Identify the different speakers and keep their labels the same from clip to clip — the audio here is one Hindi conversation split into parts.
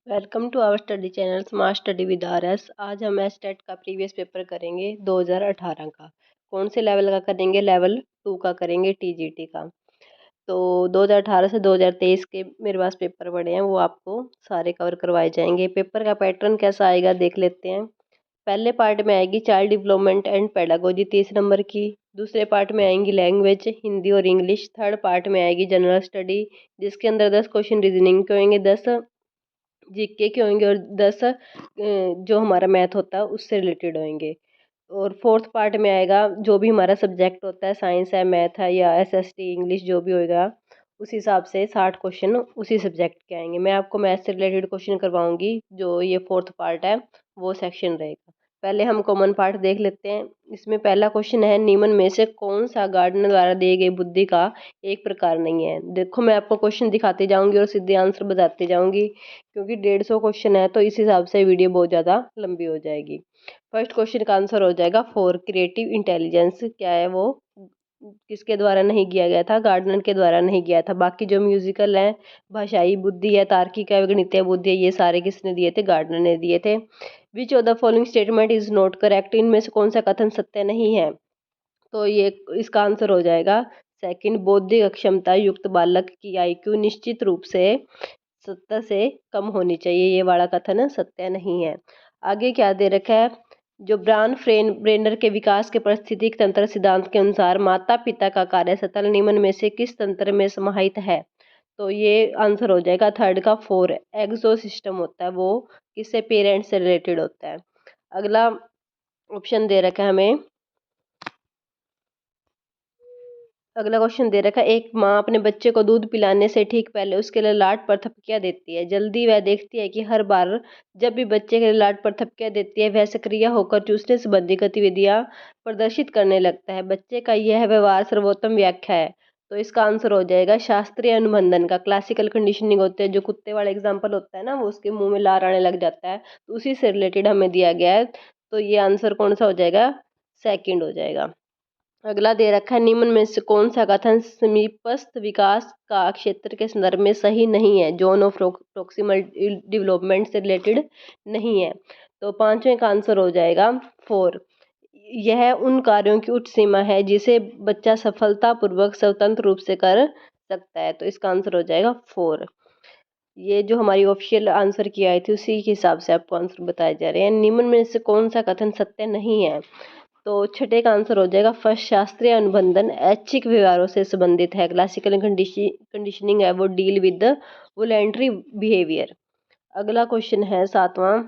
Speaker 1: Welcome to our study channel smart study with R S. आज हम एस्टेट का प्रीवियस पेपर करेंगे 2018 का। कौन से लेवल का करेंगे? लेवल 2 का करेंगे, टीजीटी का। तो 2018 से 2023 के मेरे पास पेपर पड़े हैं, वो आपको सारे कवर करवाए जाएंगे। पेपर का पैटर्न कैसा आएगा देख लेते हैं। पहले पार्ट में आएगी child development and pedagogy 30 number की। दूसरे पार्ट में आएंगी लैंग्वेज, हिंदी और इंग्लिश। थर्ड पार्ट में आएगी जनरल स्टडी, जिसके अंदर 10 क्वेश्चन रीजनिंग के होंगे, 10 जीके के होंगे और 10 जो हमारा मैथ होता है उससे रिलेटेड होंगे। और फोर्थ पार्ट में आएगा जो भी हमारा सब्जेक्ट होता है, साइंस है, मैथ है या एसएसटी इंग्लिश जो भी होएगा, उस हिसाब से 60 क्वेश्चन उसी सब्जेक्ट के आएंगे। मैं आपको मैथ से रिलेटेड क्वेश्चन करवाऊंगी। जो ये फोर्थ पार्ट है वो सेक्शन रहेगा। पहले हम कॉमन पार्ट देख लेते हैं। इसमें पहला क्वेश्चन है, निम्न में से कौन सा गार्डनर द्वारा दी गई बुद्धि का एक प्रकार नहीं है। देखो, मैं आपको क्वेश्चन दिखाती जाऊंगी और सीधे आंसर बताती जाऊंगी, क्योंकि 150 क्वेश्चन है तो इस हिसाब से वीडियो बहुत ज़्यादा लंबी हो जाएगी। फर्स्ट क्वेश्चन का आंसर हो जाएगा 4, क्रिएटिव इंटेलिजेंस। क्या है वो? किसके द्वारा नहीं किया गया था? गार्डनर के द्वारा नहीं किया था। बाकी जो म्यूजिकल है, भाषाई बुद्धि है, तार्किक है, गणितीय बुद्धि है, ये सारे किसने दिए थे? गार्डनर ने दिए थे। Which of the following statement is not correct? इनमें से कौन सा कथन सत्य नहीं है? तो ये इसका आंसर हो जाएगा सेकंड, बौद्धिक अक्षमता युक्त बालक की आईक्यू निश्चित रूप से 70 से कम होनी चाहिए। ये वाला कथन सत्य नहीं है। आगे क्या दे रखा है? जो ब्रेनर के विकास के पारिस्थितिक तंत्र सिद्धांत के अनुसार माता पिता का कार्य सतल निम्न में से किस तंत्र में समाहित है? तो ये आंसर हो जाएगा थर्ड का 4, एक्सो सिस्टम होता है वो किससे? पेरेंट्स से रिलेटेड होता है। अगला ऑप्शन दे रखा है हमें, अगला क्वेश्चन दे रखा है, एक माँ अपने बच्चे को दूध पिलाने से ठीक पहले उसके लिए लाट पर थपकियां देती है। जल्दी वह देखती है कि हर बार जब भी बच्चे के लिए लाट पर थपकियां देती है, वह सक्रिय होकर चूसने संबंधी गतिविधियां प्रदर्शित करने लगता है। बच्चे का यह व्यवहार सर्वोत्तम व्याख्या है। तो इसका आंसर हो जाएगा शास्त्रीय अनुबंधन का। क्लासिकल कंडीशनिंग होते हैं, जो कुत्ते वाला एग्जाम्पल होता है ना, वो उसके मुंह में लार आने लग जाता है, तो उसी से रिलेटेड हमें दिया गया है। तो ये आंसर कौन सा हो जाएगा? सेकेंड हो जाएगा। अगला दे रखा है, निम्न में से कौन सा कथन समीपस्थ विकास का क्षेत्र के संदर्भ में सही नहीं है? जोन ऑफ प्रोक्सिमल डेवलपमेंट से रिलेटेड नहीं है। तो पांचवें का आंसर हो जाएगा 4, यह उन कार्यों की उच्च सीमा है जिसे बच्चा सफलतापूर्वक स्वतंत्र रूप से कर सकता है। तो इसका आंसर हो जाएगा 4। ये जो हमारी ऑफिशियल आंसर की आई थी उसी के हिसाब से आपको आंसर बताए जा रहे हैं। निम्न में से कौन सा कथन सत्य नहीं है? तो छठे का आंसर हो जाएगा फर्स्ट, शास्त्रीय अनुबंधन ऐच्छिक व्यवहारों से संबंधित है। क्लासिकल कंडीशनिंग है वो डील विद वॉलेंटरी बिहेवियर। अगला क्वेश्चन है सातवां,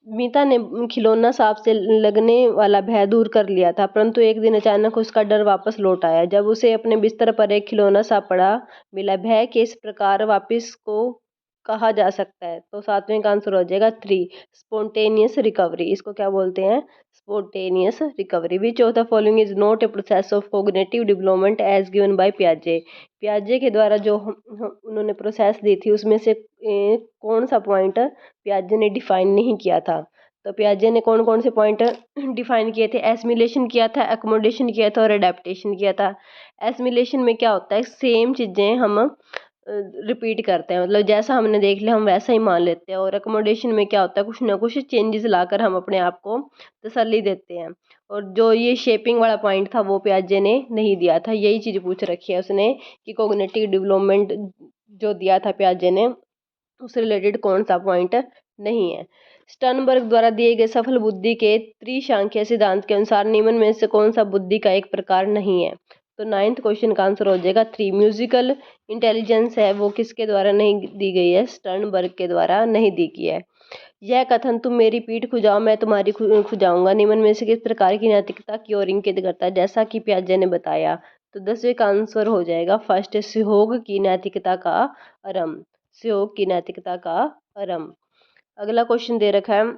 Speaker 1: मीता ने खिलौना सांप से लगने वाला भय दूर कर लिया था, परंतु एक दिन अचानक उसका डर वापस लौट आया जब उसे अपने बिस्तर पर एक खिलौना सांप पड़ा मिला। भय के इस प्रकार वापस को कहा जा सकता है? तो सातवें का आंसर हो जाएगा 3, स्पोंटेनियस रिकवरी। इसको क्या बोलते हैं? Spontaneous recovery. Which of the following is not a process of cognitive development as given by पियाजे? पियाजे के द्वारा जो उन्होंने प्रोसेस दी थी उसमें से कौन सा पॉइंट पियाजे ने डिफाइन नहीं किया था? तो पियाजे ने कौन कौन से पॉइंट डिफाइन किए थे? एसिमिलेशन किया था, एकोमोडेशन किया था और एडेप्टेशन किया था। एसिमिलेशन में क्या होता है? सेम चीज़ें हम रिपीट करते हैं, मतलब जैसा हमने देख लिया हम वैसा ही मान लेते हैं। और एकोमोडेशन में क्या होता है? कुछ ना कुछ चेंजेस लाकर हम अपने आप को तसल्ली देते हैं। और जो ये शेपिंग वाला पॉइंट था वो पियाजे ने नहीं दिया था। यही चीज़ पूछ रखी है उसने कि कोग्निटिव डेवलपमेंट जो दिया था पियाजे ने, उससे रिलेटेड कौन सा पॉइंट नहीं है। स्टर्नबर्ग द्वारा दिए गए सफल बुद्धि के त्रिसांख्यिक सिद्धांत के अनुसार निम्न में से कौन सा बुद्धि का एक प्रकार नहीं है? तो नाइन्थ क्वेश्चन का आंसर हो जाएगा 3, म्यूजिकल इंटेलिजेंस है वो किसके द्वारा नहीं दी गई है? स्टर्नबर्ग के द्वारा नहीं दी गई है। यह कथन, तुम मेरी पीठ खुजाओ मैं तुम्हारी खुजाऊंगा, निम्न में से किस प्रकार की नैतिकता की ओर इंगित करता है? जैसा कि पियाजे ने बताया। तो 10वें का आंसर हो जाएगा फर्स्ट, सहयोग की नैतिकता का आरंभ। सहयोग की नैतिकता का आरंभ। अगला क्वेश्चन दे रखा है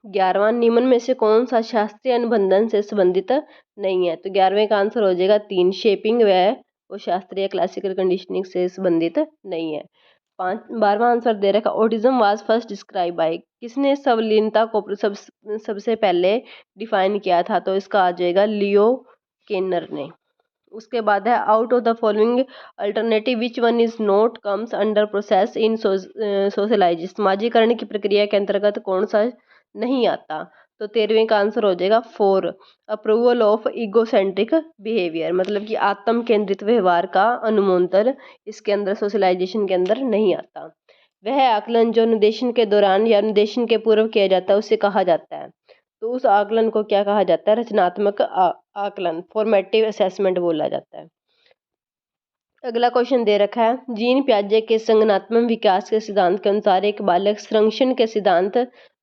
Speaker 1: 11वां, निम्न में से कौन सा शास्त्रीय अनुबंधन से संबंधित नहीं है? तो 11वें का आंसर हो जाएगा 3, शेपिंग व वो शास्त्रीय क्लासिकल कंडीशनिंग से संबंधित नहीं है। 12वां आंसर दे रखा, autism was first describe by? किसने संवलीनता को सबसे पहले डिफाइन किया था? तो इसका आ जाएगा लियो केनर ने। उसके बाद है out of the following alternative which one is not comes under process in socialize, समाजीकरण की प्रक्रिया के अंतर्गत कौन सा नहीं आता। तो 13वें का आंसर हो जाएगा 4, अप्रूवल ऑफ ईगोसेंट्रिक बिहेवियर, मतलब कि आत्म केंद्रित व्यवहार का अनुमोदन इसके अंदर सोशलाइजेशन के अंदर नहीं आता। वह आकलन जो अनुदेशन के दौरान या अनुदेशन के पूर्व किया जाता है उसे कहा जाता है। तो उस आकलन को क्या कहा जाता है, रचनात्मक आकलन, फॉर्मेटिव असेसमेंट बोला जाता है। अगला क्वेश्चन दे रखा है, जीन पियाजे के संज्ञानात्मक विकास के सिद्धांत के अनुसार एक बालक संरक्षण के सिद्धांत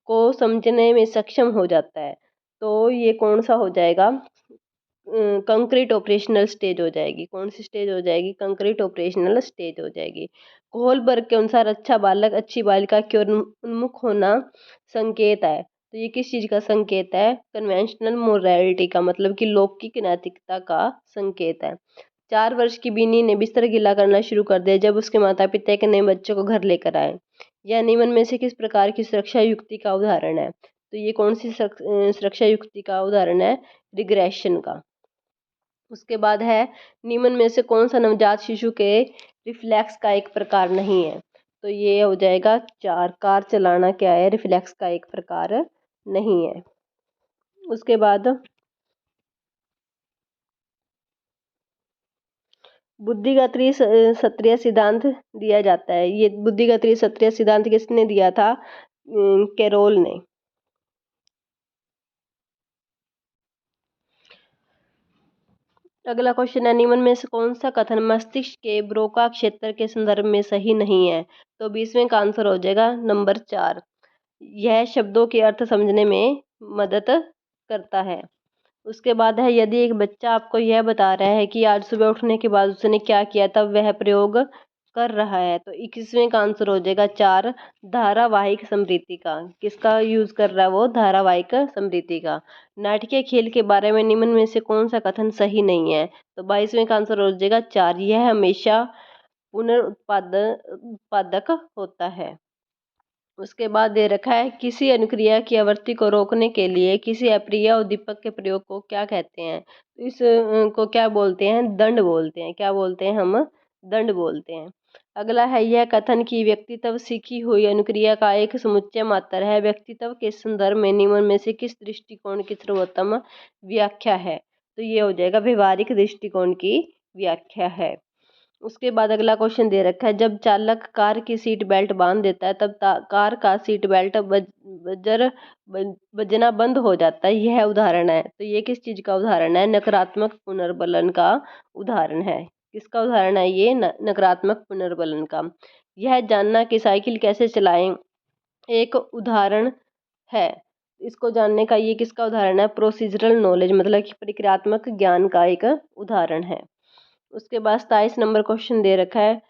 Speaker 1: को समझने में सक्षम हो जाता है। तो ये कौन सा हो जाएगा, कंक्रीट ऑपरेशनल स्टेज हो जाएगी। कौन सी स्टेज हो जाएगी, कंक्रीट ऑपरेशनल स्टेज हो जाएगी। कोहलबर्ग के अनुसार अच्छा बालक अच्छी बालिका की ओर उन्मुख होना संकेत है। तो ये किस चीज का संकेत है, कन्वेंशनल मोरालिटी का, मतलब कि लौकिक नैतिकता का संकेत है। 4 वर्ष की बीनी ने बिस्तर गीला करना शुरू कर दिया जब उसके माता पिता एक नए बच्चे को घर लेकर आए। यह निम्न में से किस प्रकार की सुरक्षा युक्ति का उदाहरण है। तो ये कौन सी सुरक्षा युक्ति का उदाहरण है, रिग्रेशन का। उसके बाद है, निम्न में से कौन सा नवजात शिशु के रिफ्लेक्स का एक प्रकार नहीं है। तो ये हो जाएगा 4, कार चलाना क्या है, रिफ्लेक्स का एक प्रकार नहीं है। उसके बाद बुद्धिगत त्रिसत्रिय सिद्धांत दिया जाता है। ये बुद्धिगत त्रिसत्रिय सिद्धांत किसने दिया था, कैरोल ने। अगला क्वेश्चन है, निम्न में से कौन सा कथन मस्तिष्क के ब्रोका क्षेत्र के संदर्भ में सही नहीं है। तो 20वें का आंसर हो जाएगा नंबर 4, यह शब्दों के अर्थ समझने में मदद करता है। उसके बाद है, यदि एक बच्चा आपको यह बता रहा है कि आज सुबह उठने के बाद उसने क्या किया तब वह प्रयोग कर रहा है। तो 21वें का आंसर हो जाएगा 4, धारावाहिक स्मृति का। किसका यूज कर रहा है वो, धारावाहिक स्मृति का। नाटकीय खेल के बारे में निम्न में से कौन सा कथन सही नहीं है। तो 22वें का आंसर हो जाएगा 4, यह हमेशा उत्पादक होता है। उसके बाद दे रखा है, किसी अनुक्रिया की आवृत्ति को रोकने के लिए किसी अप्रिय उद्दीपक के प्रयोग को क्या कहते हैं। तो इस को क्या बोलते हैं, दंड बोलते हैं। क्या बोलते हैं हम, दंड बोलते हैं। अगला है, यह कथन की व्यक्तित्व सीखी हुई अनुक्रिया का एक समुच्चय मात्र है। व्यक्तित्व के संदर्भ में निम्न में से किस दृष्टिकोण की सर्वोत्तम व्याख्या है। तो ये हो जाएगा व्यवहारिक दृष्टिकोण की व्याख्या है। उसके बाद अगला क्वेश्चन दे रखा है, जब चालक कार की सीट बेल्ट बांध देता है तब कार का सीट बेल्ट बजना बंद हो जाता है, यह उदाहरण है। तो ये किस चीज का उदाहरण है, नकारात्मक पुनर्बलन का उदाहरण है। किसका उदाहरण है ये, नकारात्मक पुनर्बलन का। यह जानना कि साइकिल कैसे चलाएं एक उदाहरण है। इसको जानने का ये किसका उदाहरण है, प्रोसीजरल नॉलेज, मतलब कि प्रक्रियात्मक ज्ञान का एक उदाहरण है। उसके बाद 27 नंबर क्वेश्चन दे रखा है,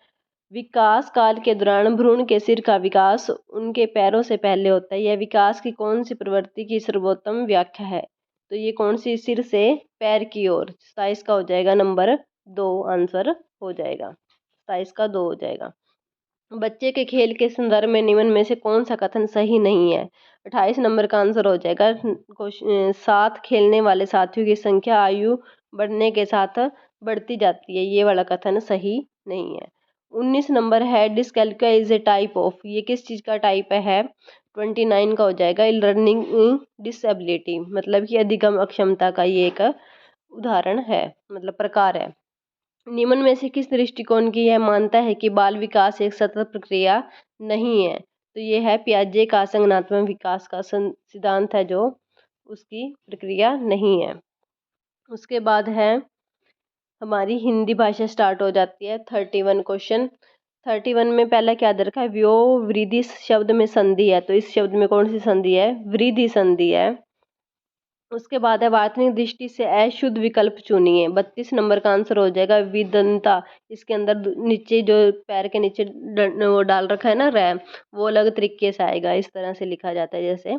Speaker 1: विकास काल के दौरान भ्रूण के सिर का विकास उनके पैरों से पहले होता है। यह विकास की कौन सी प्रवृत्ति की सर्वोत्तम व्याख्या है। तो ये कौन सी, सिर से पैर की ओर। 27 का हो जाएगा नंबर 2 आंसर हो जाएगा, 27 का 2 हो जाएगा। बच्चे के खेल के संदर्भ में निम्न में से कौन सा कथन सही नहीं है। 28 नंबर का आंसर हो जाएगा, साथ खेलने वाले साथियों की संख्या आयु बढ़ने के साथ बढ़ती जाती है, ये वाला कथन सही नहीं है। 19 नंबर है, डिसकैल्कुलिया इज ए टाइप ऑफ, ये किस चीज़ का टाइप है। 29 का हो जाएगा, लर्निंग डिसेबिलिटी, मतलब कि अधिगम अक्षमता का ये एक उदाहरण है, मतलब प्रकार है। निम्न में से किस दृष्टिकोण की यह मानता है कि बाल विकास एक सतत प्रक्रिया नहीं है। तो ये है पियाजे का संज्ञानात्मक विकास का सिद्धांत है जो उसकी प्रक्रिया नहीं है। उसके बाद है, हमारी हिंदी भाषा स्टार्ट हो जाती है। 31 क्वेश्चन, 31 में पहला क्या दे रखा है, व्यो वृद्धि शब्द में संधि है। तो इस शब्द में कौन सी संधि है, वृद्धि संधि है। उसके बाद है, वार्तनिक दृष्टि से अशुद्ध विकल्प चुनिए। 32 नंबर का आंसर हो जाएगा विदंता। इसके अंदर नीचे जो पैर के नीचे वो डाल रखा है ना रैम, वो अलग तरीके से आएगा, इस तरह से लिखा जाता है जैसे।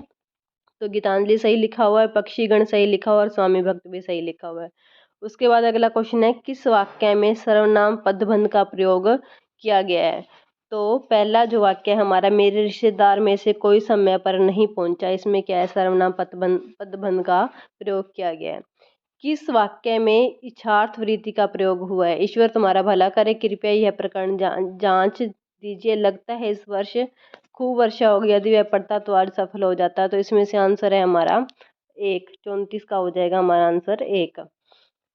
Speaker 1: तो गीतांजलि सही लिखा हुआ है, पक्षीगण सही लिखा हुआ है और स्वामी भक्त भी सही लिखा हुआ है। उसके बाद अगला क्वेश्चन है, किस वाक्य में सर्वनाम पदबंध का प्रयोग किया गया है। तो पहला जो वाक्य है हमारा, मेरे रिश्तेदार में से कोई समय पर नहीं पहुंचा, इसमें क्या है, सर्वनाम पदबंध का प्रयोग किया गया है। किस वाक्य में इच्छार्थ वृत्ति का प्रयोग हुआ है? ईश्वर तुम्हारा भला करे, कृपया यह प्रकरण जांच दीजिए, लगता है इस वर्ष खूब वर्षा होगी, यदि वह पड़ता तो आज सफल हो जाता। तो इसमें से आंसर है हमारा 1, 34 का हो जाएगा हमारा आंसर 1।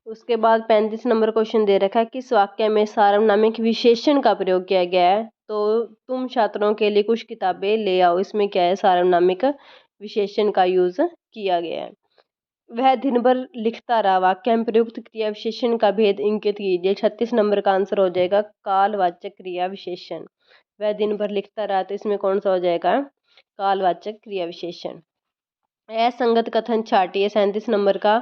Speaker 1: उसके बाद 35 नंबर क्वेश्चन दे रखा है, किस वाक्य में सार्वनामिक विशेषण का प्रयोग किया गया है? तो तुम छात्रों के लिए कुछ किताबें ले आओ, इसमें क्या है, सार्वनामिक विशेषण का यूज किया गया है। वह दिन भर लिखता रहा, वाक्य में प्रयुक्त क्रिया विशेषण का भेद इंगित कीजिए। 36 नंबर का आंसर हो जाएगा कालवाचक क्रिया विशेषण। वह दिन भर लिखता रहा, तो इसमें कौन सा हो जाएगा, कालवाचक क्रिया विशेषण। असंगत कथन छाटिए। 37 नंबर का,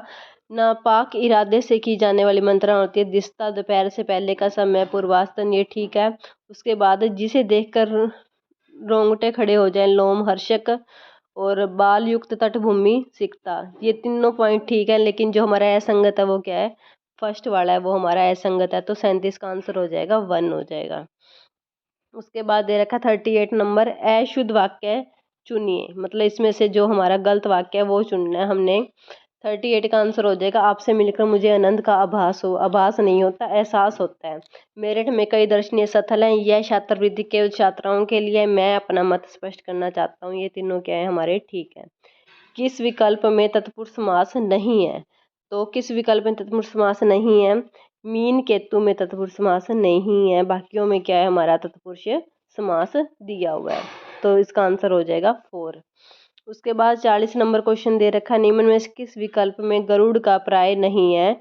Speaker 1: नापाक इरादे से की जाने वाली मंत्रणा होती है, दिस्ता दोपहर से पहले का समय, पूर्वास्तन, ये ठीक है। उसके बाद जिसे देखकर रोंगटे खड़े हो जाए, लोम हर्षक, और बाल युक्त तटभूमि सिकता, ये तीनों पॉइंट ठीक है, लेकिन जो हमारा असंगत है वो क्या है, फर्स्ट वाला है, वो हमारा असंगत है। तो 37 का आंसर हो जाएगा 1 हो जाएगा। उसके बाद दे रखा 38 नंबर, अशुद्ध वाक्य चुनिए, मतलब इसमें से जो हमारा गलत वाक्य है वो चुनना है हमने। 38 का आंसर हो जाएगा, आपसे मिलकर मुझे आनंद का आभास हो। आभास नहीं होता, एहसास होता है। मेरठ में कई दर्शनीय स्थल हैं, यह छात्रवृत्ति केवल छात्राओं के लिए, मैं अपना मत स्पष्ट करना चाहता हूँ। ये तीनों क्या है हमारे, ठीक है। किस विकल्प में तत्पुरुष समास नहीं है? तो किस विकल्प में तत्पुरुष समास नहीं है? मीन केतु में तत्पुरुष समास नहीं है, बाकियों में क्या है हमारा तत्पुरुष समास दिया हुआ है। तो इसका आंसर हो जाएगा 4। उसके बाद 40 नंबर क्वेश्चन दे रखा है, निम्न में से किस विकल्प में गरुड़ का प्राय नहीं है?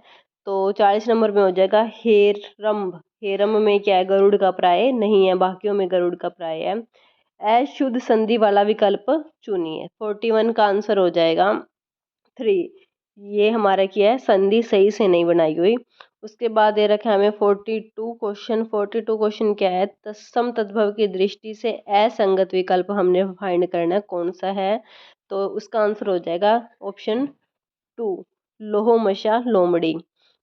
Speaker 1: तो 40 नंबर में हो जाएगा हेरम्ब। हेरम्ब में क्या है, गरुड़ का प्राय नहीं है, बाकियों में गरुड़ का प्राय है। अशुद्ध संधि वाला विकल्प चुनिए। 41 का आंसर हो जाएगा 3। ये हमारा क्या है, संधि सही से नहीं बनाई हुई। उसके बाद दे रखे हमें 42 क्वेश्चन। 42 क्वेश्चन क्या है, तत्सम तद्भव की दृष्टि से असंगत विकल्प हमने फाइंड करना है, कौन सा है? तो उसका आंसर हो जाएगा ऑप्शन 2, लोहो मशा लोमड़ी।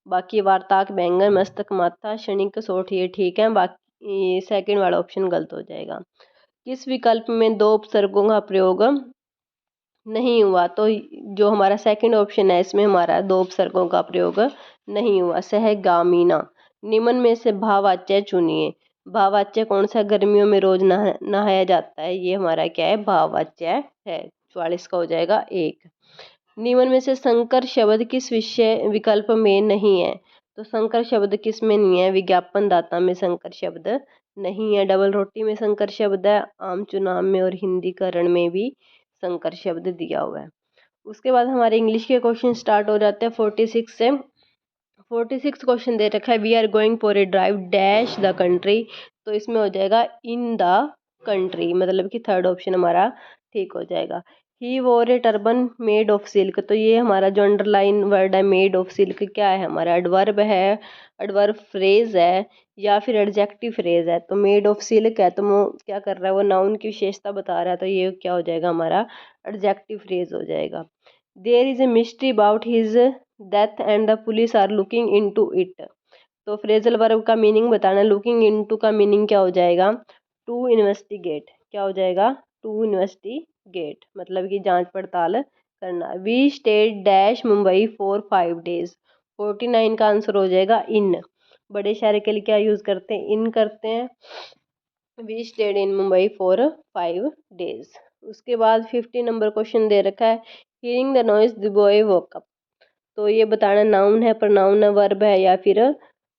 Speaker 1: बाकी वार्ताक बैंगन, मस्तक माथा, क्षणिक सोठ, ये ठीक है, बाकी सेकंड वाला ऑप्शन गलत हो जाएगा। किस विकल्प में दो उपसर्गों का प्रयोग नहीं हुआ? तो जो हमारा सेकंड ऑप्शन है, इसमें हमारा दो उपसर्गों का प्रयोग नहीं हुआ। सहगामीना। निम्न में से भाववाच्य चुनिए। भाववाच्य कौन सा, गर्मियों में रोज नहाया जाता है, ये हमारा क्या है, भाववाच्य है। 44 का हो जाएगा 1। निम्न में से संकर शब्द किस विषय विकल्प में नहीं है? तो संकर शब्द किस में नहीं है? विज्ञापन दाता में संकर शब्द नहीं है, डबल रोटी में संकर शब्द है, आम चुनाव में और हिंदीकरण में भी संकर शब्द दिया हुआ है। उसके बाद हमारे इंग्लिश के क्वेश्चन स्टार्ट हो जाते हैं 46 से। 46 क्वेश्चन दे रखा है, we are going for a drive dash the country. तो इसमें हो जाएगा इन द कंट्री, मतलब कि थर्ड ऑप्शन हमारा ठीक हो जाएगा। ही वोर ए टर्बन मेड ऑफ सिल्क, तो ये हमारा जो अंडरलाइन वर्ड है मेड ऑफ सिल्क, क्या है हमारा, एडवर्ब है, एडवर्ब फ्रेज है या फिर एडजेक्टिव फ्रेज है? तो मेड ऑफ सिल्क है, तो वो क्या कर रहा है, वो नाउन की विशेषता बता रहा है, तो ये क्या हो जाएगा हमारा, एडजेक्टिव फ्रेज हो जाएगा। There is a mystery about his death and the police are looking into it. तो फ्रेजल वर्ब का मीनिंग बताना, लुकिंग इनटू का मीनिंग क्या हो जाएगा, टू इन्वेस्टिगेट। क्या हो जाएगा, टू इन्वेस्टिगेट, मतलब कि जांच पड़ताल करना। We stayed dash Mumbai for 5 days। 49 का आंसर हो जाएगा इन। बड़े शहर के लिए क्या यूज करते हैं, इन करते हैं। We stayed in Mumbai for 5 days। उसके बाद 50 नंबर क्वेश्चन दे रखा है, hearing the noise the boy woke up. तो ये बताना नाउन है, प्रोनाउन है, वर्ब है या फिर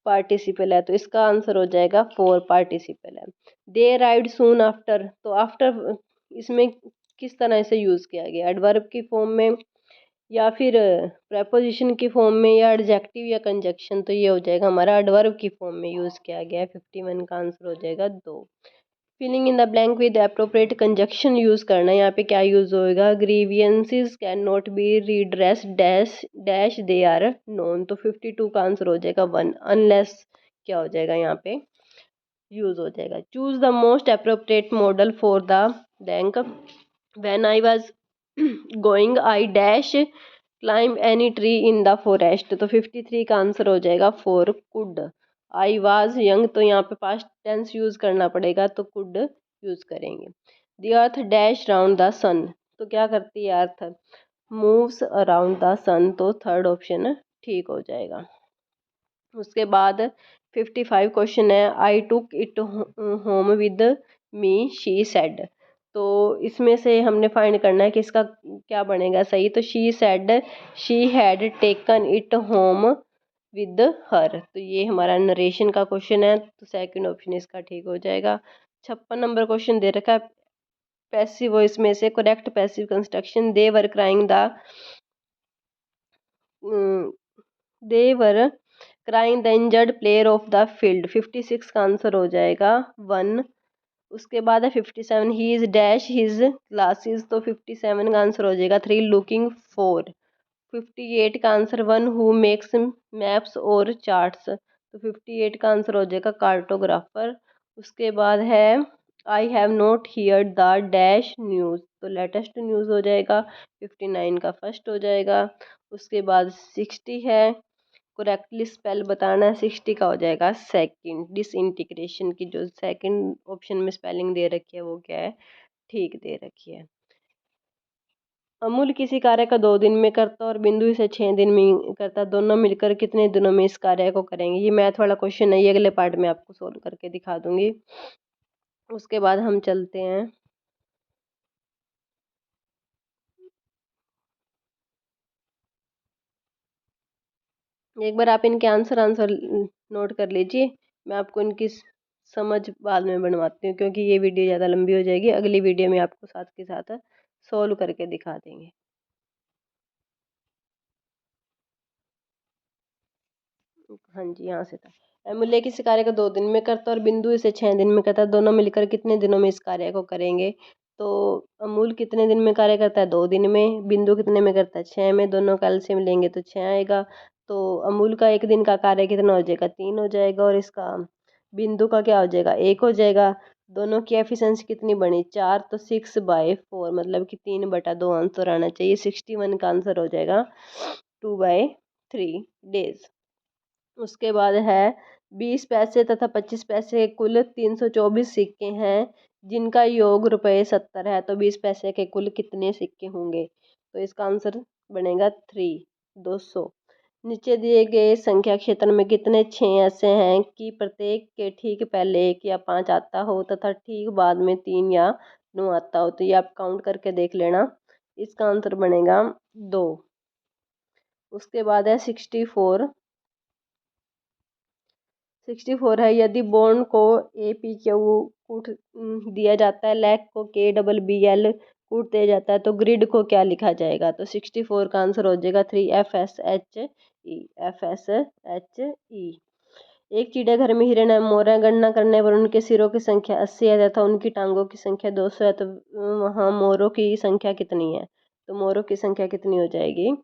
Speaker 1: पार्टिसिपल है? तो इसका आंसर हो जाएगा 4, पार्टिसिपल है। दे अराइव्ड सून आफ्टर, तो आफ्टर इसमें किस तरह से यूज़ किया गया, एडवर्ब की फॉर्म में या फिर प्रेपोजिशन की फॉर्म में या एडजेक्टिव या कंजक्शन? तो ये हो जाएगा हमारा एडवर्ब की फॉर्म में यूज़ किया गया है। 51 का आंसर हो जाएगा 2। Filling in the blank with appropriate conjunction use करना, यहाँ पे क्या यूज़ होएगा, grievances can not be redress dash dash they are known. तो 52 का आंसर हो जाएगा 1, अनलेस क्या हो जाएगा यहाँ पे यूज़ हो जाएगा। Choose the most appropriate model for the blank, when I was going I dash climb any tree in the forest. तो 53 का आंसर हो जाएगा 4, कुड। आई वाज यंग, तो यहाँ पे पास्ट टेंस यूज करना पड़ेगा, तो कुड यूज करेंगे। The earth dash round the sun, तो क्या करती है earth, moves around the sun, तो थर्ड ऑप्शन ठीक हो जाएगा। उसके बाद 55 क्वेश्चन है, I took it home with me she said. तो इसमें से हमने फाइंड करना है कि इसका क्या बनेगा सही। तो she said she had taken it home with her, तो ये हमारा नरेशन का क्वेश्चन है, तो सेकंड ऑप्शन इसका ठीक हो जाएगा। 56 नंबर क्वेश्चन दे रखा है पैसिव वॉइस में से correct passive construction, they were crying the they were crying the injured player off the field. 56 का आंसर हो जाएगा 1। उसके बाद है 57, he is dash his classes, तो 57 का आंसर हो जाएगा 3 लुकिंग फॉर। 58 का आंसर 1 हु मेक्स मैप्स और चार्ट्स, तो 58 का आंसर हो जाएगा कार्टोग्राफर। उसके बाद है I have not here the dash news, तो लेटेस्ट न्यूज़ हो जाएगा। 59 का फर्स्ट हो जाएगा। उसके बाद 60 है करेक्टली स्पेल बताना है, 60 का हो जाएगा सेकंड। डिसइंटीग्रेशन की जो सेकंड ऑप्शन में स्पेलिंग दे रखी है वो क्या है, ठीक दे रखी है। अमूल किसी कार्य का 2 दिन में करता और बिंदु इसे 6 दिन में करता, दोनों मिलकर कितने दिनों में इस कार्य को करेंगे। ये मैथ वाला क्वेश्चन है, ये अगले पार्ट में आपको सोल्व करके दिखा दूंगी। उसके बाद हम चलते हैं, एक बार आप इनके आंसर नोट कर लीजिए। मैं आपको इनकी समझ बाद में बनवाती हूँ, क्योंकि ये वीडियो ज़्यादा लंबी हो जाएगी। अगली वीडियो में आपको साथ के साथ सोल्व करके दिखा देंगे। हाँ जी, यहाँ से था। एमुले किसी कार्य को 2 दिन में करता और बिंदु इसे 6 दिन में करता है, दोनों मिलकर कितने दिनों में इस कार्य को करेंगे। तो अमूल कितने दिन में कार्य करता है, 2 दिन में। बिंदु कितने में करता है, 6 में। दोनों का एलसीएम लेंगे तो 6 आएगा। तो अमूल का 1 दिन का कार्य कितना हो जाएगा, 3 हो जाएगा। और इसका बिंदु का क्या हो जाएगा, 1 हो जाएगा। दोनों की एफिशिएंसी कितनी बनी, 4, तो 6/4 मतलब कि 3/2 आंसर आना चाहिए। 61 का आंसर हो जाएगा 2/3 डेज। उसके बाद है 20 पैसे तथा 25 पैसे कुल 324 सिक्के हैं जिनका योग रुपये 70 है, तो 20 पैसे के कुल कितने सिक्के होंगे। तो इसका आंसर बनेगा 200। नीचे दिए गए संख्या क्षेत्र में कितने 6 ऐसे हैं कि प्रत्येक के ठीक पहले 1 या 5 आता हो तथा ठीक बाद में 3 या 9 आता हो। तो ये आप काउंट करके देख लेना, इसका आंसर बनेगा 2। उसके बाद है 64 है, यदि बॉन्ड को APQ कूट दिया जाता है, लैक को KBBL कूट दिया जाता है, तो ग्रिड को क्या लिखा जाएगा। तो 64 का आंसर हो जाएगा 3FSHE। एक चिड़ियाघर में हिरण है, मोर है, गणना करने पर उनके सिरों की संख्या 80 है तथा उनकी टांगों की संख्या 200 है, तो वहाँ मोरों की संख्या कितनी है। तो मोरों की संख्या कितनी हो जाएगी,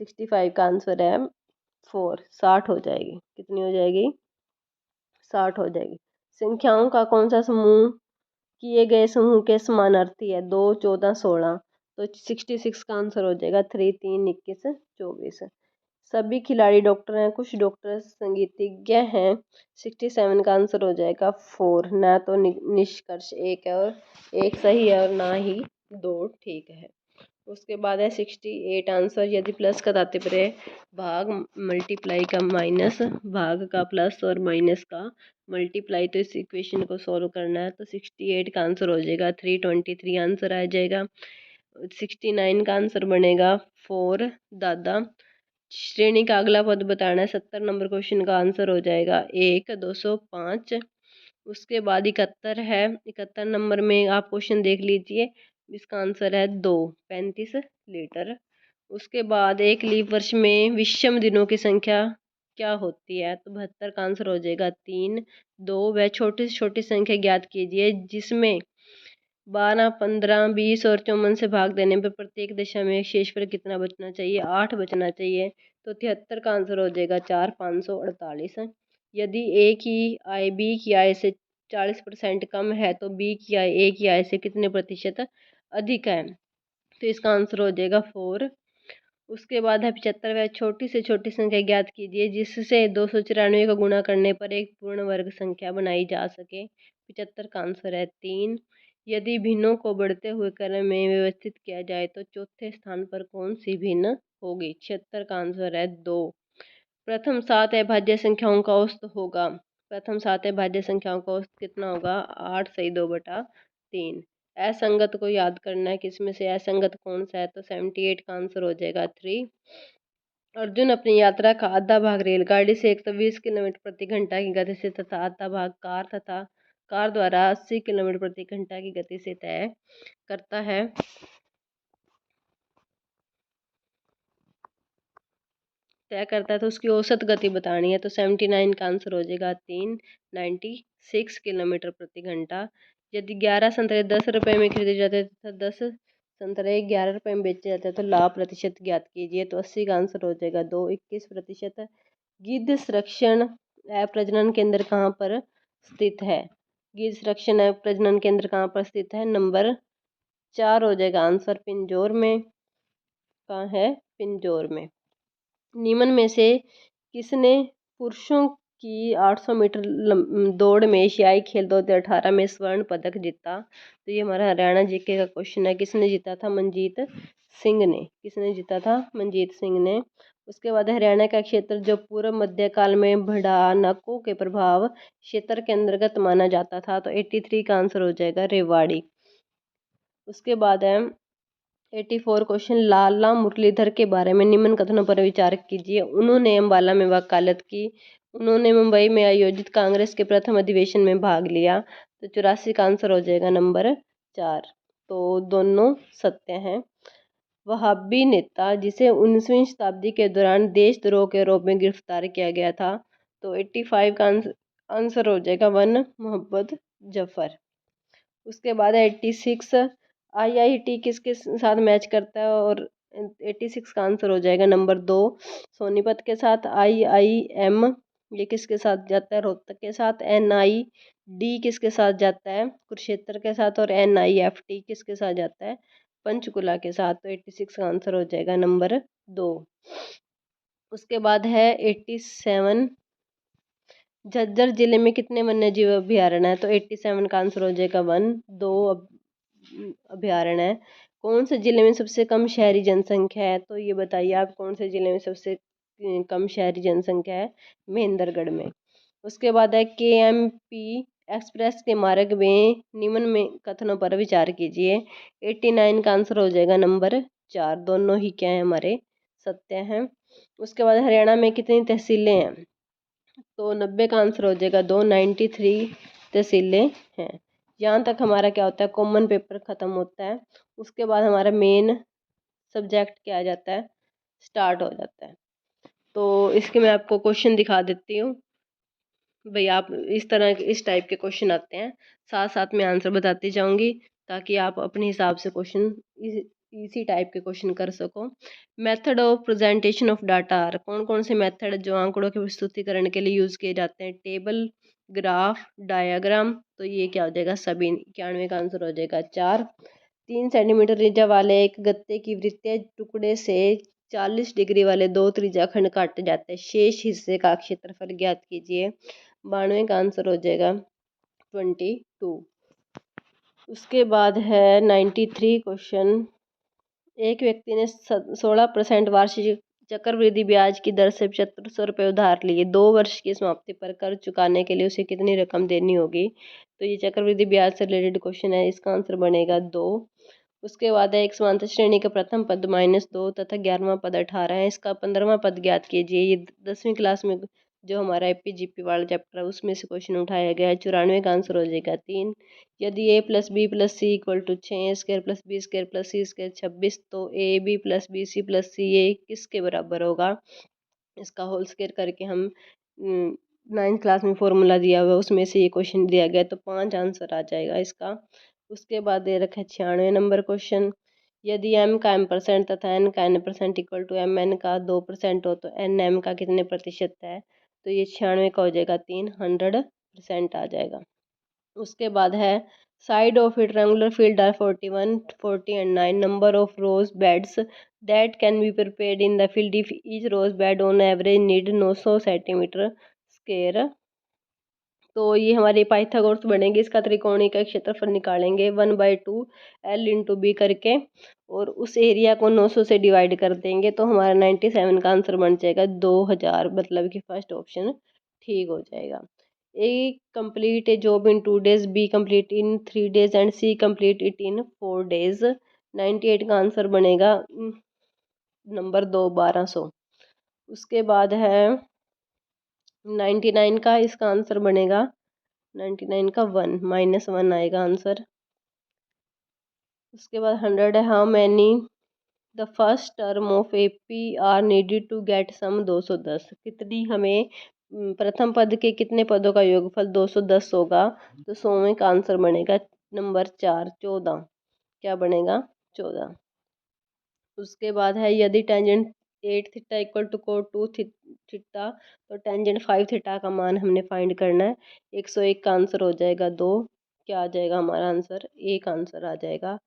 Speaker 1: 65 का आंसर है 4, 60 हो जाएगी। कितनी हो जाएगी, 60 हो जाएगी। संख्याओं का कौन सा समूह किए गए समूह के समानार्थी है, 2, 14, 16। तो 66 का आंसर हो जाएगा 3, 3, 21, 24। सभी खिलाड़ी डॉक्टर हैं, कुछ डॉक्टर संगीतज्ञ हैं। 67 का आंसर हो जाएगा 4। ना तो निष्कर्ष एक है और एक सही है और ना ही 2 ठीक है। उसके बाद है 68 आंसर, यदि प्लस का तात्पर्य भाग मल्टीप्लाई का माइनस, भाग का प्लस और माइनस का मल्टीप्लाई, तो इस इक्वेशन को सॉल्व करना है। तो 68 का आंसर हो जाएगा 323 आंसर आ जाएगा। 69 का आंसर बनेगा 4 दादा। श्रेणी का अगला पद बताना है, 70 नंबर क्वेश्चन का आंसर हो जाएगा 1, 205। उसके बाद 71 है, 71 नंबर में आप क्वेश्चन देख लीजिए, इसका आंसर है 2, 35 लीटर। उसके बाद एक लीप वर्ष में विषम दिनों की संख्या क्या होती है, तो 72 का आंसर हो जाएगा 3, 2। वह छोटी से छोटी संख्या ज्ञात कीजिए जिसमें 12, 15, 20 और 54 से भाग देने पर प्रत्येक दिशा में शेषफल कितना बचना चाहिए, 8 बचना चाहिए। तो 73 का आंसर हो जाएगा 4, 548। यदि ए की आय बी की आय से 40% कम है तो बी की आय ए की आय से कितने प्रतिशत अधिक है, तो इसका आंसर हो जाएगा 4। उसके बाद है 75, वह छोटी से छोटी संख्या ज्ञात कीजिए जिससे 294 को गुणा करने पर एक पूर्ण वर्ग संख्या बनाई जा सके। 75 का आंसर है 3। यदि भिन्नों को बढ़ते हुए क्रम में व्यवस्थित किया जाए तो चौथे स्थान पर कौन सी भिन्न होगी? 76 का आंसर है 2। प्रथम 7 अभाज्य संख्याओं का औसत होगा। प्रथम 7 अभाज्य संख्याओं का औसत कितना होगा? 8 सही 2/3। असंगत को याद करना है, किसमें से असंगत कौन सा है? तो 78 का आंसर हो जाएगा 3। अर्जुन अपनी यात्रा का आधा भाग रेलगाड़ी से 120 किलोमीटर प्रति घंटा की गति से तथा आधा भाग कार द्वारा 80 किलोमीटर प्रति घंटा की गति से करता है। तो उसकी औसत गति बतानी है। तो 79 का आंसर हो जाएगा 3, 96 किलोमीटर प्रति घंटा। यदि 11 संतरे 10 रुपए में खरीदे जाते तथा 10 संतरे 11 रुपए में बेचे जाते तो लाभ प्रतिशत ज्ञात कीजिए। तो 80 का आंसर हो जाएगा 2, 21%। गिद्ध संरक्षण एवं प्रजनन केंद्र कहाँ पर स्थित है? गिद्ध संरक्षण एवं प्रजनन केंद्र कहाँ पर स्थित है? नंबर 4 हो जाएगा आंसर, पिंजौर में। कहाँ है? पिंजौर में। निम्न में से किसने पुरुषों की 800 मीटर दौड़ में एशियाई खेल 2018 में स्वर्ण पदक जीता? तो ये हमारा हरियाणा जीके का क्वेश्चन है। किसने जीता था? मनजीत सिंह ने। किसने जीता था? मनजीत सिंह ने। उसके बाद हरियाणा का क्षेत्र जो पूर्व मध्यकाल में भड़ानकों के प्रभाव क्षेत्र के अंतर्गत माना जाता था, तो 83 का आंसर हो जाएगा रेवाड़ी। उसके बाद है 84 क्वेश्चन, लाला मुरलीधर के बारे में निम्न कथनों पर विचार कीजिए। उन्होंने अम्बाला में वकालत की। उन्होंने मुंबई में आयोजित कांग्रेस के प्रथम अधिवेशन में भाग लिया। तो 84 का आंसर हो जाएगा नंबर 4। तो दोनों सत्य हैं। वहाबी नेता जिसे 19वीं शताब्दी के दौरान देशद्रोह के आरोप में गिरफ्तार किया गया था, तो 85 का आंसर हो जाएगा 1, मोहम्मद जफर। उसके बाद है 86, IIT किसके साथ मैच करता है? और 86 का आंसर हो जाएगा नंबर 2, सोनीपत के साथ। IIM ये किसके साथ जाता है? रोहतक के साथ। NID किसके साथ जाता है? कुरुक्षेत्र के साथ। और NIFT किसके साथ जाता है? पंचकुला के साथ। तो 86 का आंसर हो जाएगा नंबर 2। उसके बाद है 87, झज्जर जिले में कितने वन्य जीव अभ्यारण्य है? तो 87 का आंसर हो जाएगा 1, 2 अभ्यारण्य है। कौन से जिले में सबसे कम शहरी जनसंख्या है? तो ये बताइए आप, कौन से जिले में सबसे कम शहरी जनसंख्या है? महेंद्रगढ़ में। उसके बाद है KMP एक्सप्रेस के मार्ग में निम्न में कथनों पर विचार कीजिए। 89 का आंसर हो जाएगा नंबर 4। दोनों ही क्या है? हमारे सत्य हैं। उसके बाद हरियाणा में कितनी तहसीलें हैं? तो 90 का आंसर हो जाएगा 2, 93 तहसीलें हैं। यहाँ तक हमारा क्या होता है? कॉमन पेपर ख़त्म होता है। उसके बाद हमारा मेन सब्जेक्ट क्या आ जाता है? स्टार्ट हो जाता है। तो इसके मैं आपको क्वेश्चन दिखा देती हूँ भाई। आप इस तरह के इस टाइप के क्वेश्चन आते हैं, साथ साथ में आंसर बताती जाऊंगी ताकि आप अपने हिसाब से क्वेश्चन इसी टाइप के क्वेश्चन कर सको। Method of presentation of data. कौन कौन से मेथड जो आंकड़ों के प्रस्तुतिकरण के लिए यूज़ किए जाते हैं? Table, graph, diagram. तो ये क्या हो जाएगा? सभी। 91 का आंसर हो जाएगा 4। 3 सेंटीमीटर त्रिज्या वाले एक गत्ते की वृत्तीय टुकड़े से 40 डिग्री वाले 2 त्रिज्या खंड काटे जाते हैं। शेष हिस्से का क्षेत्रफल ज्ञात कीजिए। 92 का आंसर हो जाएगा 22। उसके बाद है 93 क्वेश्चन, एक व्यक्ति ने 16% वार्षिक चक्रवृद्धि ब्याज की दर से 7500 रुपये उधार लिए। 2 वर्ष की समाप्ति पर कर्ज चुकाने के लिए उसे कितनी रकम देनी होगी? तो ये चक्रवृद्धि ब्याज से रिलेटेड क्वेश्चन है। इसका आंसर बनेगा 2। उसके बाद है एक समांतर श्रेणी का प्रथम पद -2 तथा 11वां पद 18 है। इसका 15वां पद ज्ञात कीजिए। ये 10वीं क्लास में जो हमारा APGP वाला चैप्टर है उसमें से क्वेश्चन उठाया गया है। 94 का आंसर हो जाएगा 3। यदि A + B + C = 6, A² + B² + C² 26, तो AB + BC + CA किसके बराबर होगा? इसका होल स्क्वायर करके हम 9th क्लास में फॉर्मूला दिया हुआ है उसमें से ये क्वेश्चन दिया गया, तो 5 आंसर आ जाएगा इसका। उसके बाद दे रखा है 96 नंबर क्वेश्चन, यदि m का m% तथा n का n% = mn का 2% हो तो nm का कितने प्रतिशत है? तो ये 96 का हो जाएगा 3, 100% आ जाएगा। उसके बाद है side of it rectangular field are 41, 40 and 9 number of rose beds that can be prepared in the field if each rose bed on average need 900 centimeter square तो ये हमारे पाइथागोरस बनेंगे। इसका त्रिकोणीय का क्षेत्रफल निकालेंगे 1/2 L इंटू बी करके, और उस एरिया को 900 से डिवाइड कर देंगे तो हमारा 97 का आंसर बन जाएगा 2000, मतलब कि फर्स्ट ऑप्शन ठीक हो जाएगा। A complete a job in 2 days, B complete in 3 days and C complete it in 4 days। 98 का आंसर बनेगा नंबर 2 1200। उसके बाद है 99 का, इसका आंसर बनेगा 99 का 1 -1 आएगा आंसर। उसके बाद 100 है, how many the first term of AP are needed to get sum 210। कितनी हमें प्रथम पद के कितने पदों का योगफल 210 होगा, तो 100वें का आंसर बनेगा नंबर 4 14। क्या बनेगा 14। उसके बाद है, यदि tangent 8 theta equal to cot 2 theta, तो टेंजेंट 5 थीटा का मान हमने फाइंड करना है। 101 का आंसर हो जाएगा 2। क्या आ जाएगा हमारा आंसर, एक आंसर आ जाएगा।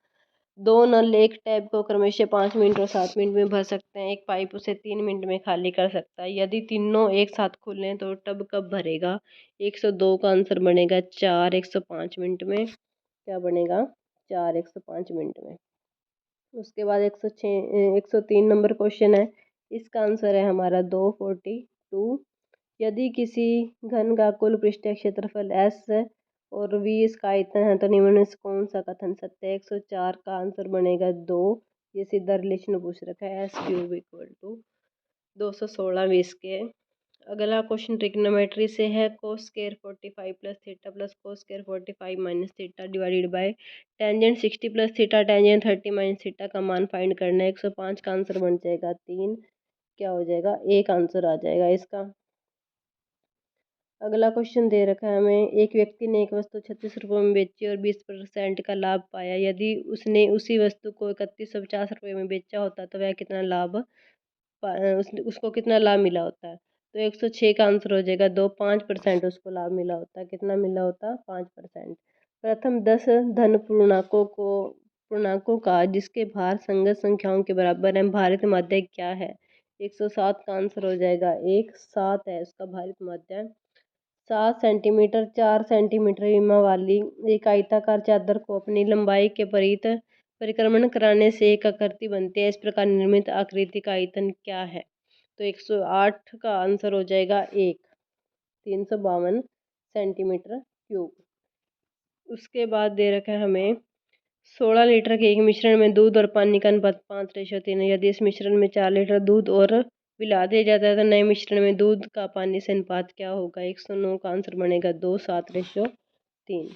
Speaker 1: दो नल एक टैप को क्रमशः 5 मिनट और 7 मिनट में भर सकते हैं। एक पाइप उसे 3 मिनट में खाली कर सकता है। यदि तीनों एक साथ खुलें तो टब कब भरेगा। 102 का आंसर बनेगा 4 105 मिनट में। क्या बनेगा 4 105 मिनट में। उसके बाद 103 नंबर क्वेश्चन है। इसका आंसर है हमारा 242। यदि किसी घन का कुल पृष्ठीय क्षेत्रफल S और V इसका आयतन है तो निम्न में से कौन सा कथन सत्य है। 104 का आंसर बनेगा 2। ये सीधा रिलेशन पूछ रखा है, S³ इक्वल टू 216 20 के। अगला क्वेश्चन ट्रिग्नोमेट्री से है। cos square 45 plus theta plus cos square 45 minus theta divided by tangent 60 plus theta tangent 30 minus theta का मान फाइंड करना है। 105 का आंसर बन जाएगा 3। क्या हो जाएगा, एक आंसर आ जाएगा इसका। अगला क्वेश्चन दे रखा है हमें, एक व्यक्ति ने एक वस्तु 36 रुपये में बेची और 20% का लाभ पाया। यदि उसने उसी वस्तु को 3150 रुपये में बेचा होता तो वह कितना लाभ उसको कितना लाभ मिला होता है। तो 106 का आंसर हो जाएगा 2। 5% उसको लाभ मिला होता। कितना मिला होता, 5%। प्रथम 10 धन पूर्णांकों का जिसके भार संगत संख्याओं के बराबर है भारित माध्य क्या है। 107 का आंसर हो जाएगा 1 7 है उसका भारित माध्य। 7 सेंटीमीटर 4 सेंटीमीटर विमा वाली एक आयताकार चादर को अपनी लंबाई के परिक्रमण कराने से एक आकृति बनती है। इस प्रकार निर्मित आकृति का आयतन क्या है। तो 108 का आंसर हो जाएगा 1 352 सेंटीमीटर क्यूब। उसके बाद दे रखा है हमें 16 लीटर के एक मिश्रण में दूध और पानी का अनुपात 5:3 है। यदि इस मिश्रण में 4 लीटर दूध और मिला दिया जाता है तो नए मिश्रण में दूध का पानी से अनुपात क्या होगा। 109 का आंसर बनेगा 2 7:3।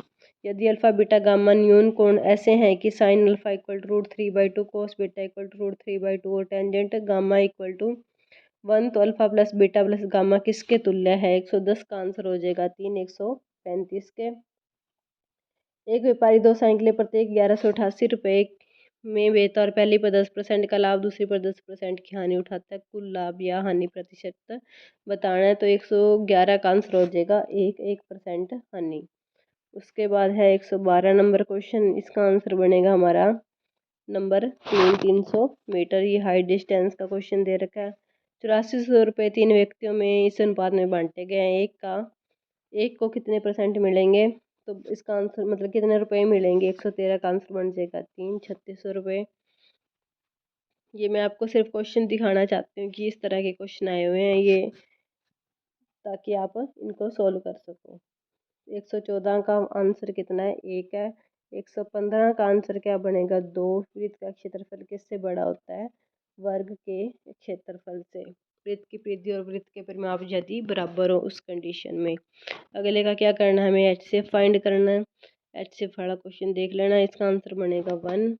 Speaker 1: यदि अल्फा बीटा गामा न्यून कोण ऐसे हैं कि sine alpha equal to √3/2 cos beta equal to √3/2 और टेंजेंट गामा इक्वल टू 1, तो alpha plus beta plus gamma किसके तुल्य है। 110 का आंसर हो जाएगा 3 135 के। एक व्यापारी 2 साइकिलें प्रत्येक 1188 रुपये में बेचता और पहली पर 10% का लाभ दूसरी पर 10% की हानि उठाता है। कुल लाभ या हानि प्रतिशत बताना है। तो 111 का आंसर हो जाएगा 1% हानि। उसके बाद है 112 नंबर क्वेश्चन। इसका आंसर बनेगा हमारा नंबर 300 मीटर। ये हाई डिस्टेंस का क्वेश्चन दे रखा है। 8400 रुपये 3 व्यक्तियों में इस अनुपात में बांटे गए हैं। एक को कितने % मिलेंगे। तो इसका आंसर मतलब कितने रुपए मिलेंगे। 113 का आंसर बन जाएगा 3 3600 रुपये। ये मैं आपको सिर्फ क्वेश्चन दिखाना चाहती हूँ कि इस तरह के क्वेश्चन आए हुए हैं ये, ताकि आप इनको सोल्व कर सको। 114 का आंसर कितना है, 1 है। 115 का आंसर क्या बनेगा, 2। वृत्त का क्षेत्रफल किससे बड़ा होता है, वर्ग के क्षेत्रफल से। वृत्त की परिधि और वृत्त के परिमाप यदि बराबर हो उस कंडीशन में। अगले का क्या करना है, हमें HCF फाइंड करना है। HCF वाला क्वेश्चन देख लेना, इसका आंसर बनेगा 1।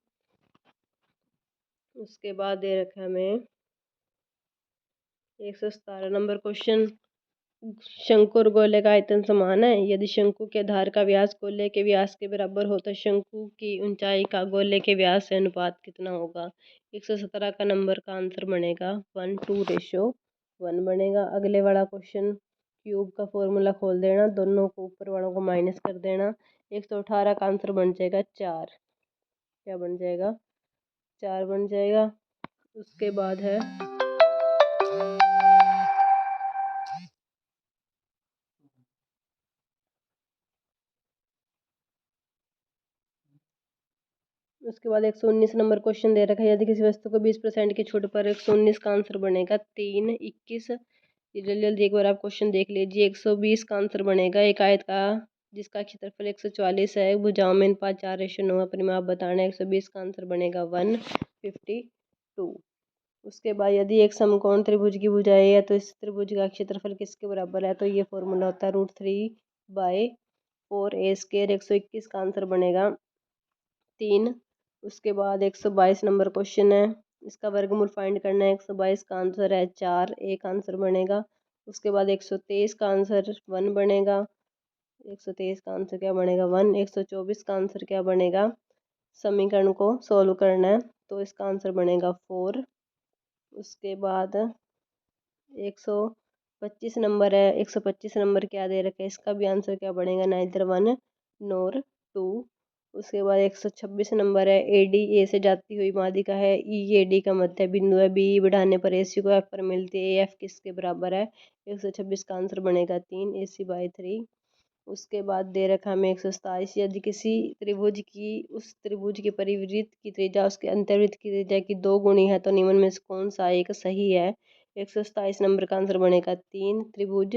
Speaker 1: उसके बाद दे रखा है हमें 117 नंबर क्वेश्चन। शंकु और गोले का आयतन समान है। यदि शंकु के आधार का व्यास गोले के व्यास के बराबर हो तो शंकु की ऊंचाई का गोले के व्यास से अनुपात कितना होगा। 117 का नंबर का आंसर बनेगा 1:1 बनेगा। अगले वाला क्वेश्चन, क्यूब का फॉर्मूला खोल देना, दोनों को ऊपर वालों को माइनस कर देना। 118 का आंसर बन जाएगा 4। क्या बन जाएगा, 4 बन जाएगा। उसके बाद है उसके बाद 119 नंबर क्वेश्चन दे रखा है, यदि किसी वस्तु को 20% की छूट पर 119 का आंसर बनेगा 3, 21। जल्दी जल्दी एक बार आप क्वेश्चन देख लीजिए। 120 का आंसर बनेगा एक आयत का जिसका क्षेत्रफल 144 है, भुजाओं में अनुपात 4:9 है, परिमाप बताना है। 120 का आंसर बनेगा 152। उसके बाद यदि एक समकोण त्रिभुज की भुजाएं है तो इस त्रिभुज का क्षेत्रफल किसके बराबर है, तो ये फॉर्मूला होता है √3/4a²। 121 का आंसर बनेगा 3। उसके बाद 122 नंबर क्वेश्चन है, इसका वर्गमूल फाइंड करना है। 122 का आंसर है 4, एक आंसर बनेगा। उसके बाद 123 का आंसर 1 बनेगा। 123 का आंसर क्या बनेगा 1। 124 का आंसर क्या बनेगा, समीकरण को सॉल्व करना है तो इसका आंसर बनेगा 4। उसके बाद 125 नंबर है, 125 नंबर क्या दे रखा है, इसका भी आंसर क्या बनेगा, नाइदर 1 नोर 2। उसके बाद 126 नंबर है, AD ए से जाती हुई माध्यिका है, EAD का मध्य बिंदु है, BE बढ़ाने पर AC को F पर मिलती है, AF किसके बराबर है। 126 का आंसर बनेगा 3, AC/3। उसके बाद दे रखा हमें 127, यदि किसी त्रिभुज की उस त्रिभुज के परिवृत्त की त्रिज्या उसके अंतर्वृत्त की त्रिज्या की 2 गुनी है तो निम्न में से कौन सा एक सही है। 127 नंबर का आंसर बनेगा 3, त्रिभुज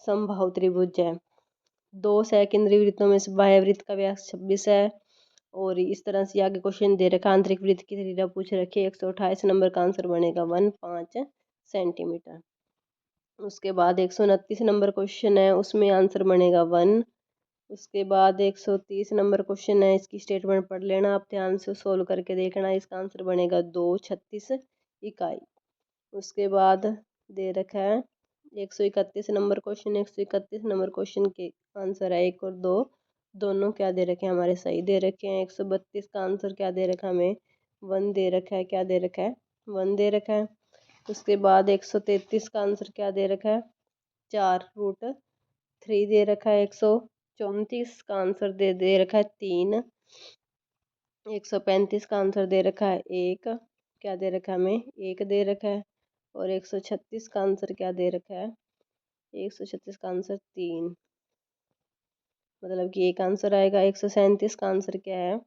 Speaker 1: समबाहु त्रिभुज है। 2 सहकेंद्री वृत्तों में से बाह्य वृत्त का व्यास 26 है। और इस तरह से आगे क्वेश्चन दे रखा, आंतरिक वृत्त की त्रिज्या पूछ रखी है। 128 नंबर का आंसर बनेगा 5 सेंटीमीटर। उसके बाद 129 नंबर क्वेश्चन है, उसमें आंसर बनेगा 1। उसके बाद 130 नंबर क्वेश्चन है, इसकी स्टेटमेंट पढ़ लेना आप ध्यान से, सोल्व करके देखना। इसका आंसर बनेगा 2, 36 इकाई। उसके बाद दे रखा है 131 नंबर क्वेश्चन। 131 नंबर क्वेश्चन के आंसर है 1 और 2 दोनों क्या दे रखे हैं, हमारे सही दे रखे हैं। 132 का आंसर क्या दे रखा है हमें, 1 दे रखा है। क्या दे रखा है, 1 दे रखा है। उसके बाद 133 का आंसर क्या दे रखा है, 4√3 दे रखा है। 134 का आंसर दे रखा है 3। 135 का आंसर दे रखा है 1, क्या दे रखा है हमें, 1 दे रखा है। और 136 का आंसर क्या दे रखा है, 136 का आंसर 3, मतलब कि एक आंसर आएगा। 137 का आंसर क्या है,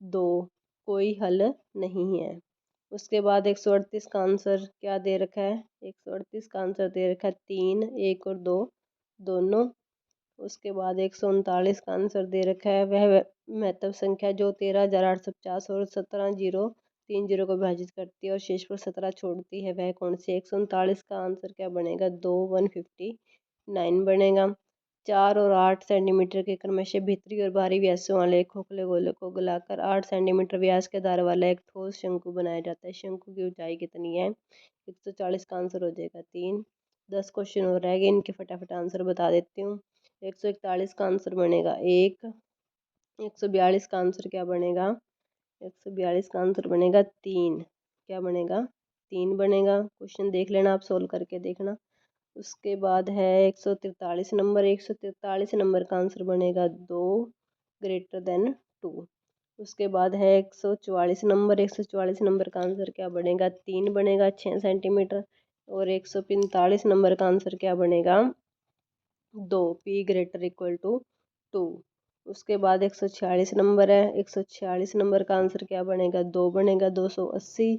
Speaker 1: 2, कोई हल नहीं है। उसके बाद 138 का आंसर क्या दे रखा है, 138 का आंसर दे रखा है 3, 1 और 2 दोनों। उसके बाद 139 का आंसर दे रखा है, वह महत्व संख्या जो 13,850 और 17,030 को विभाजित करती है और शेष पर 17 छोड़ती है, वह कौन सी। 139 का आंसर क्या बनेगा, 2, 159 बनेगा। 4 और 8 सेंटीमीटर के क्रमशः भीतरी और बाहरी व्यासों वाले एक खोखले गोले को गलाकर 8 सेंटीमीटर व्यास के आधार वाला एक ठोस शंकु बनाया जाता है। शंकु की ऊंचाई कितनी है, 140 का आंसर हो जाएगा 3। 10 क्वेश्चन और रह गए, इनके फटाफट आंसर बता देती हूँ। 141 का आंसर बनेगा 1। 142 का आंसर क्या बनेगा, 142 का आंसर बनेगा 3, क्या बनेगा 3 बनेगा। क्वेश्चन देख लेना आप, सोल्व करके देखना। उसके बाद है 143 नंबर। 143 नंबर का आंसर बनेगा 2 > 2। उसके बाद है 144 नंबर। 144 नंबर का आंसर क्या बनेगा, 3 बनेगा, 6 सेंटीमीटर। और 145 नंबर का आंसर क्या बनेगा, 2 p > 2। उसके बाद 146 नंबर है। 146 नंबर का आंसर क्या बनेगा, 2 बनेगा, 280।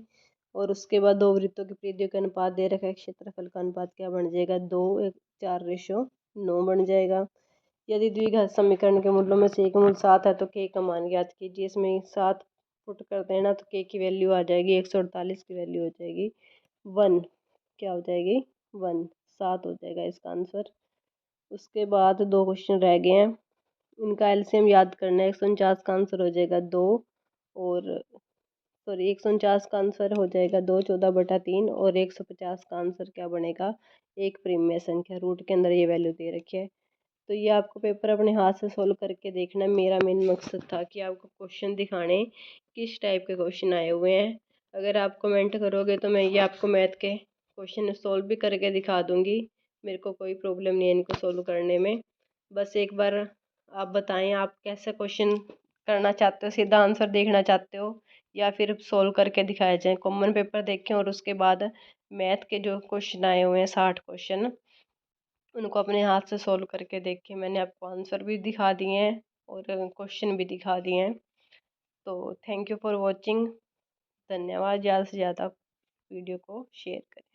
Speaker 1: और उसके बाद दो वृत्तों की परिधियों का अनुपात दे रखा है, क्षेत्रफल का अनुपात क्या बन जाएगा, 2, 4:9 बन जाएगा। यदि द्विघात समीकरण के मूलों में से एक मूल 7 है तो k का मान ज्ञात कीजिए। इसमें 7 पुट कर देना तो k की वैल्यू आ जाएगी 148 की वैल्यू हो जाएगी 1, क्या हो जाएगी 1, 7 हो जाएगा इसका आंसर। उसके बाद 2 क्वेश्चन रह गए हैं, इनका एलसीएम याद करना है। 149 का आंसर हो जाएगा 2 और सॉरी 149 का आंसर हो जाएगा 2, 14/3। और 150 का आंसर क्या बनेगा, एक परिमेय संख्या, रूट के अंदर ये वैल्यू दे रखी है। तो ये आपको पेपर अपने हाथ से सोल्व करके देखना। मेरा मेन मकसद था कि आपको क्वेश्चन दिखाने किस टाइप के क्वेश्चन आए हुए हैं। अगर आप कमेंट करोगे तो मैं ये आपको मैथ के क्वेश्चन सॉल्व भी करके दिखा दूँगी, मेरे को कोई प्रॉब्लम नहीं है इनको सॉल्व करने में। बस एक बार आप बताएं आप कैसा क्वेश्चन करना चाहते हो, सीधा आंसर देखना चाहते हो या फिर सॉल्व करके दिखाया जाए। कॉमन पेपर देखें और उसके बाद मैथ के जो क्वेश्चन आए हुए हैं 60 क्वेश्चन, उनको अपने हाथ से सॉल्व करके देखें। मैंने आपको आंसर भी दिखा दिए हैं और क्वेश्चन भी दिखा दिए हैं। तो थैंक यू फॉर वॉचिंग। धन्यवाद। ज़्यादा से ज़्यादा वीडियो को शेयर करें।